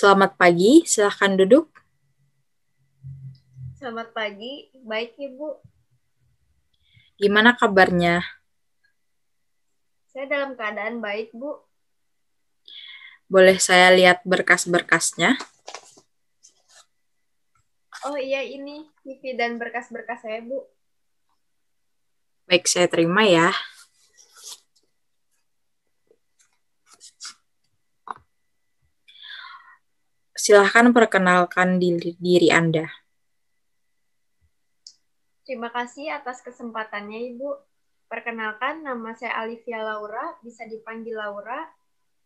Selamat pagi, silahkan duduk. Selamat pagi, baik Ibu. Gimana kabarnya? Saya dalam keadaan baik, Bu. Boleh saya lihat berkas-berkasnya? Oh iya, ini CV dan berkas-berkas saya, Bu. Baik, saya terima ya. Silahkan perkenalkan diri Anda. Terima kasih atas kesempatannya, Ibu. Perkenalkan, nama saya Alivia Laura, bisa dipanggil Laura.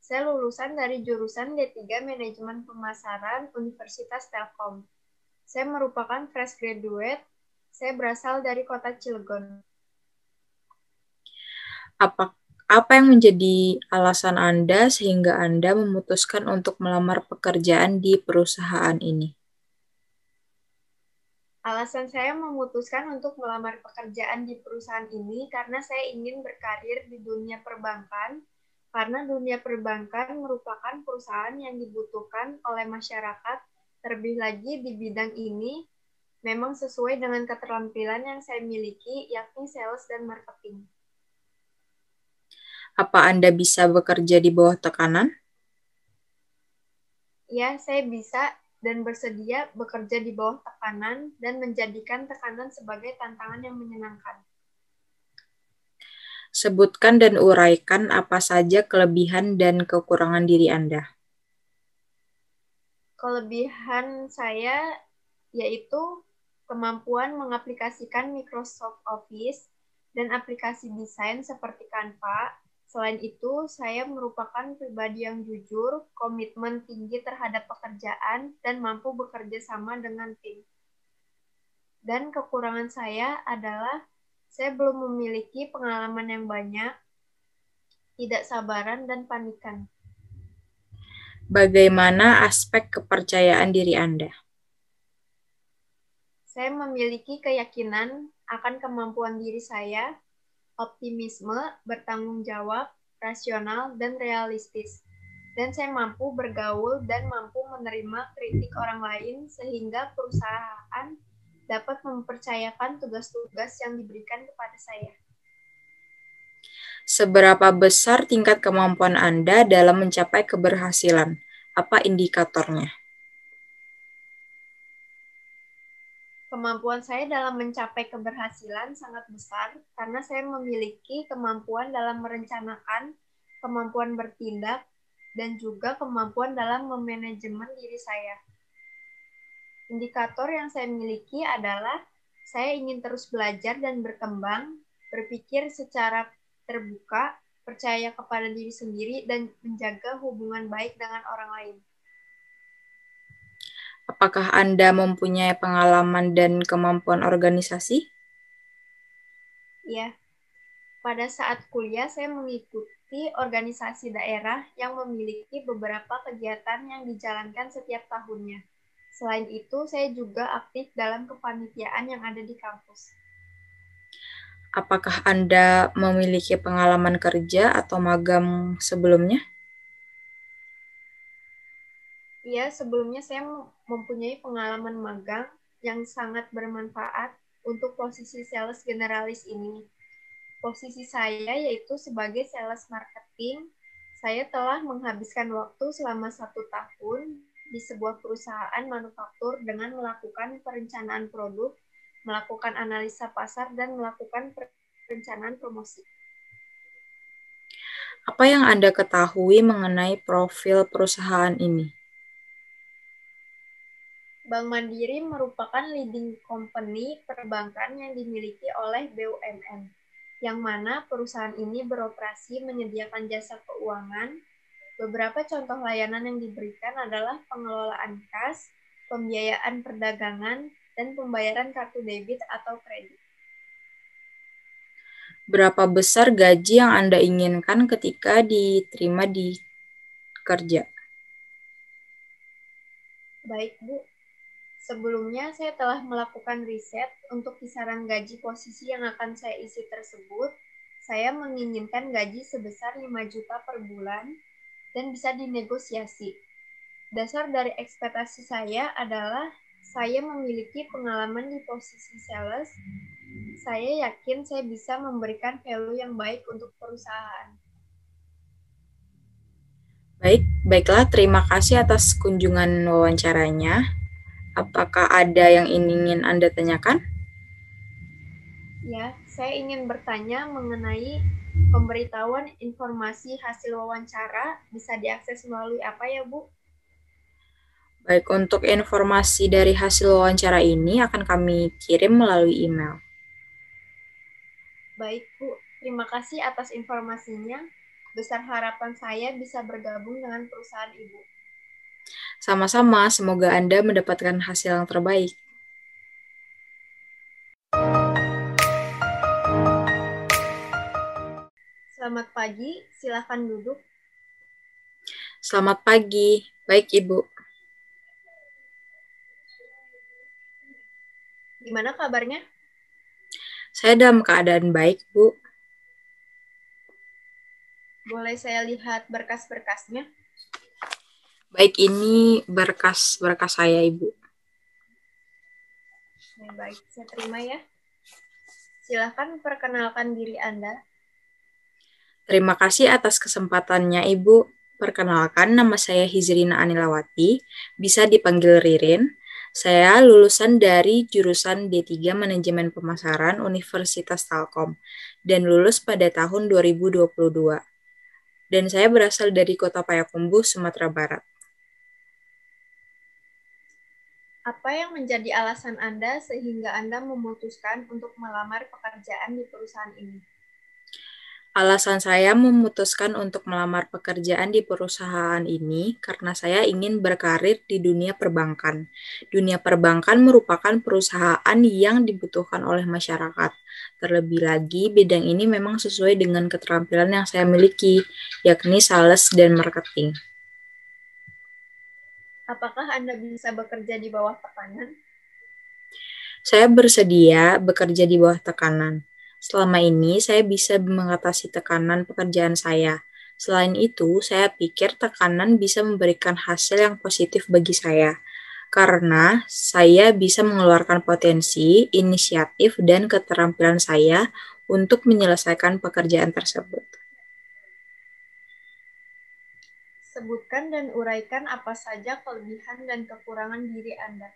Saya lulusan dari jurusan D3 Manajemen Pemasaran Universitas Telkom. Saya merupakan fresh graduate. Saya berasal dari kota Cilegon. Apa apa yang menjadi alasan Anda sehingga Anda memutuskan untuk melamar pekerjaan di perusahaan ini? Alasan saya memutuskan untuk melamar pekerjaan di perusahaan ini karena saya ingin berkarir di dunia perbankan, karena dunia perbankan merupakan perusahaan yang dibutuhkan oleh masyarakat, terlebih lagi di bidang ini memang sesuai dengan keterampilan yang saya miliki, yakni sales dan marketing. Apa Anda bisa bekerja di bawah tekanan? Ya, saya bisa dan bersedia bekerja di bawah tekanan dan menjadikan tekanan sebagai tantangan yang menyenangkan. Sebutkan dan uraikan apa saja kelebihan dan kekurangan diri Anda. Kelebihan saya yaitu kemampuan mengaplikasikan Microsoft Office dan aplikasi desain seperti Canva. Selain itu, saya merupakan pribadi yang jujur, komitmen tinggi terhadap pekerjaan, dan mampu bekerja sama dengan tim. Dan kekurangan saya adalah saya belum memiliki pengalaman yang banyak, tidak sabaran, dan panikan. Bagaimana aspek kepercayaan diri Anda? Saya memiliki keyakinan akan kemampuan diri saya, optimisme, bertanggung jawab, rasional, dan realistis. Dan saya mampu bergaul dan mampu menerima kritik orang lain sehingga perusahaan dapat mempercayakan tugas-tugas yang diberikan kepada saya. Seberapa besar tingkat kemampuan Anda dalam mencapai keberhasilan? Apa indikatornya? Kemampuan saya dalam mencapai keberhasilan sangat besar karena saya memiliki kemampuan dalam merencanakan, kemampuan bertindak, dan juga kemampuan dalam memanajemen diri saya. Indikator yang saya miliki adalah saya ingin terus belajar dan berkembang, berpikir secara terbuka, percaya kepada diri sendiri, dan menjaga hubungan baik dengan orang lain. Apakah Anda mempunyai pengalaman dan kemampuan organisasi? Ya, pada saat kuliah saya mengikuti organisasi daerah yang memiliki beberapa kegiatan yang dijalankan setiap tahunnya. Selain itu, saya juga aktif dalam kepanitiaan yang ada di kampus. Apakah Anda memiliki pengalaman kerja atau magang sebelumnya? Iya, sebelumnya saya mempunyai pengalaman magang yang sangat bermanfaat untuk posisi sales generalis ini. Posisi saya yaitu sebagai sales marketing. Saya telah menghabiskan waktu selama 1 tahun di sebuah perusahaan manufaktur dengan melakukan perencanaan produk, melakukan analisa pasar, dan melakukan perencanaan promosi. Apa yang Anda ketahui mengenai profil perusahaan ini? Bank Mandiri merupakan leading company perbankan yang dimiliki oleh BUMN, yang mana perusahaan ini beroperasi menyediakan jasa keuangan. Beberapa contoh layanan yang diberikan adalah pengelolaan kas, pembiayaan perdagangan, dan pembayaran kartu debit atau kredit. Berapa besar gaji yang Anda inginkan ketika diterima di kerja? Baik, Bu. Sebelumnya saya telah melakukan riset untuk kisaran gaji posisi yang akan saya isi tersebut. Saya menginginkan gaji sebesar 5 juta per bulan dan bisa dinegosiasi. Dasar dari ekspektasi saya adalah saya memiliki pengalaman di posisi sales. Saya yakin saya bisa memberikan value yang baik untuk perusahaan. Baiklah, terima kasih atas kunjungan wawancaranya. Apakah ada yang ingin Anda tanyakan? Ya, saya ingin bertanya mengenai pemberitahuan informasi hasil wawancara bisa diakses melalui apa ya, Bu? Baik, untuk informasi dari hasil wawancara ini akan kami kirim melalui email. Baik, Bu. Terima kasih atas informasinya. Besar harapan saya bisa bergabung dengan perusahaan Ibu. Sama-sama, semoga Anda mendapatkan hasil yang terbaik. Selamat pagi, silakan duduk. Selamat pagi. Baik, Ibu. Gimana kabarnya? Saya dalam keadaan baik, Bu. Boleh saya lihat berkas-berkasnya? Baik, ini berkas-berkas saya, Ibu. Baik, saya terima ya. Silakan perkenalkan diri Anda. Terima kasih atas kesempatannya, Ibu. Perkenalkan, nama saya Hizrina Anilawati, bisa dipanggil Ririn. Saya lulusan dari jurusan D3 Manajemen Pemasaran Universitas Telkom dan lulus pada tahun 2022. Dan saya berasal dari Kota Payakumbuh, Sumatera Barat. Apa yang menjadi alasan Anda sehingga Anda memutuskan untuk melamar pekerjaan di perusahaan ini? Alasan saya memutuskan untuk melamar pekerjaan di perusahaan ini karena saya ingin berkarir di dunia perbankan. Dunia perbankan merupakan perusahaan yang dibutuhkan oleh masyarakat. Terlebih lagi, bidang ini memang sesuai dengan keterampilan yang saya miliki, yakni sales dan marketing. Apakah Anda bisa bekerja di bawah tekanan? Saya bersedia bekerja di bawah tekanan. Selama ini, saya bisa mengatasi tekanan pekerjaan saya. Selain itu, saya pikir tekanan bisa memberikan hasil yang positif bagi saya, karena saya bisa mengeluarkan potensi, inisiatif, dan keterampilan saya untuk menyelesaikan pekerjaan tersebut. Sebutkan dan uraikan apa saja kelebihan dan kekurangan diri Anda.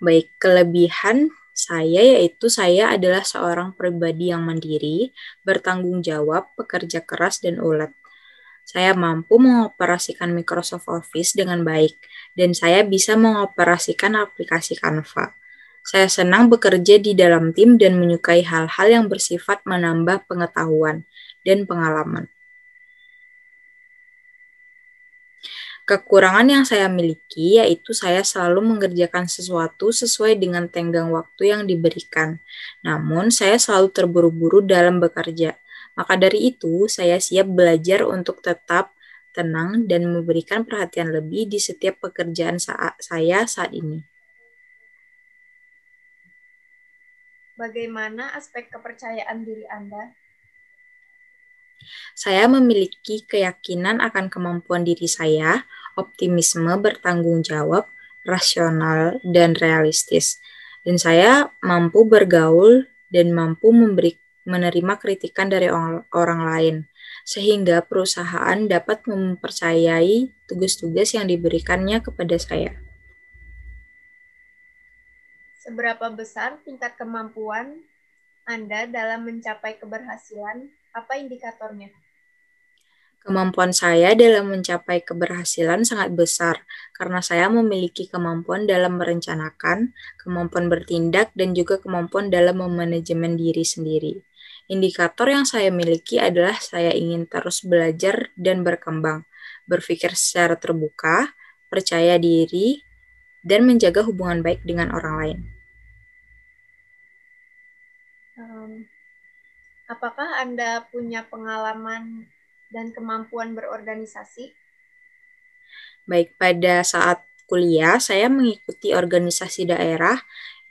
Baik, kelebihan saya yaitu saya adalah seorang pribadi yang mandiri, bertanggung jawab, pekerja keras, dan ulet. Saya mampu mengoperasikan Microsoft Office dengan baik, dan saya bisa mengoperasikan aplikasi Canva. Saya senang bekerja di dalam tim dan menyukai hal-hal yang bersifat menambah pengetahuan dan pengalaman. Kekurangan yang saya miliki yaitu saya selalu mengerjakan sesuatu sesuai dengan tenggang waktu yang diberikan. Namun, saya selalu terburu-buru dalam bekerja. Maka dari itu, saya siap belajar untuk tetap tenang dan memberikan perhatian lebih di setiap pekerjaan saya saat ini. Bagaimana aspek kepercayaan diri Anda? Saya memiliki keyakinan akan kemampuan diri saya, optimisme, bertanggung jawab, rasional, dan realistis. Dan saya mampu bergaul dan mampu menerima kritikan dari orang lain, sehingga perusahaan dapat mempercayai tugas-tugas yang diberikannya kepada saya. Seberapa besar tingkat kemampuan Anda dalam mencapai keberhasilan? Apa indikatornya? Kemampuan saya dalam mencapai keberhasilan sangat besar karena saya memiliki kemampuan dalam merencanakan, kemampuan bertindak, dan juga kemampuan dalam memanajemen diri sendiri. Indikator yang saya miliki adalah saya ingin terus belajar dan berkembang, berpikir secara terbuka, percaya diri, dan menjaga hubungan baik dengan orang lain. Apakah Anda punya pengalaman dan kemampuan berorganisasi? Baik, pada saat kuliah, saya mengikuti organisasi daerah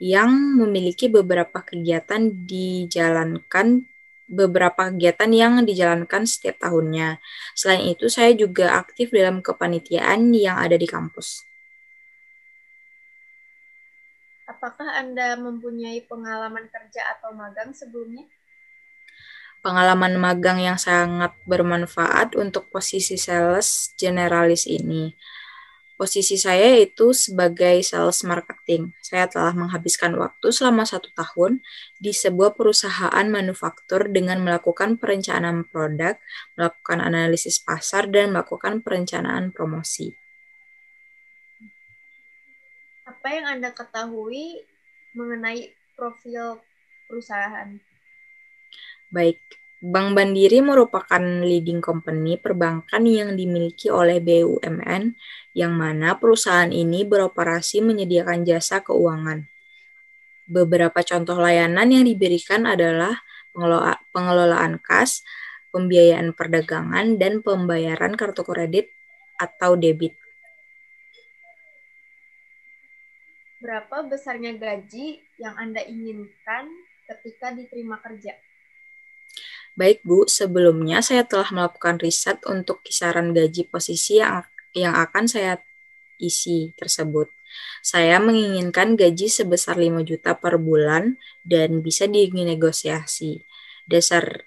yang memiliki beberapa kegiatan dijalankan beberapa kegiatan yang dijalankan setiap tahunnya. Selain itu, saya juga aktif dalam kepanitiaan yang ada di kampus. Apakah Anda mempunyai pengalaman kerja atau magang sebelumnya? Pengalaman magang yang sangat bermanfaat untuk posisi sales generalis ini. Posisi saya itu sebagai sales marketing. Saya telah menghabiskan waktu selama 1 tahun di sebuah perusahaan manufaktur dengan melakukan perencanaan produk, melakukan analisis pasar, dan melakukan perencanaan promosi. Apa yang Anda ketahui mengenai profil perusahaan? Baik, Bank Mandiri merupakan leading company perbankan yang dimiliki oleh BUMN, yang mana perusahaan ini beroperasi menyediakan jasa keuangan. Beberapa contoh layanan yang diberikan adalah pengelolaan kas, pembiayaan perdagangan, dan pembayaran kartu kredit atau debit. Berapa besarnya gaji yang Anda inginkan ketika diterima kerja? Baik Bu, sebelumnya saya telah melakukan riset untuk kisaran gaji posisi yang akan saya isi tersebut. Saya menginginkan gaji sebesar 5 juta per bulan dan bisa dinegosiasi. Dasar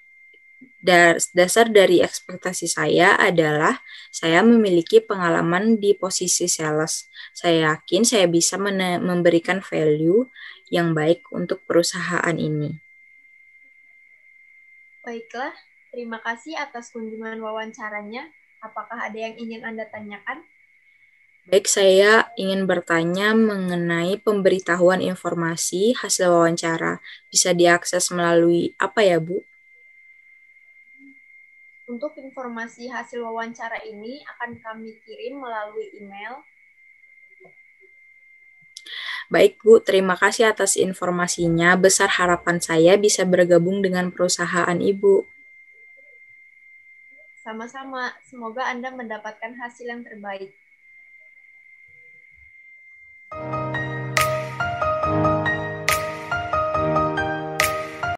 dari ekspektasi saya adalah saya memiliki pengalaman di posisi sales. Saya yakin saya bisa memberikan value yang baik untuk perusahaan ini. Baiklah, terima kasih atas kunjungan wawancaranya. Apakah ada yang ingin Anda tanyakan? Baik, saya ingin bertanya mengenai pemberitahuan informasi hasil wawancara. Bisa diakses melalui apa ya, Bu? Untuk informasi hasil wawancara ini akan kami kirim melalui email. Baik, Bu. Terima kasih atas informasinya. Besar harapan saya bisa bergabung dengan perusahaan Ibu. Sama-sama, semoga Anda mendapatkan hasil yang terbaik.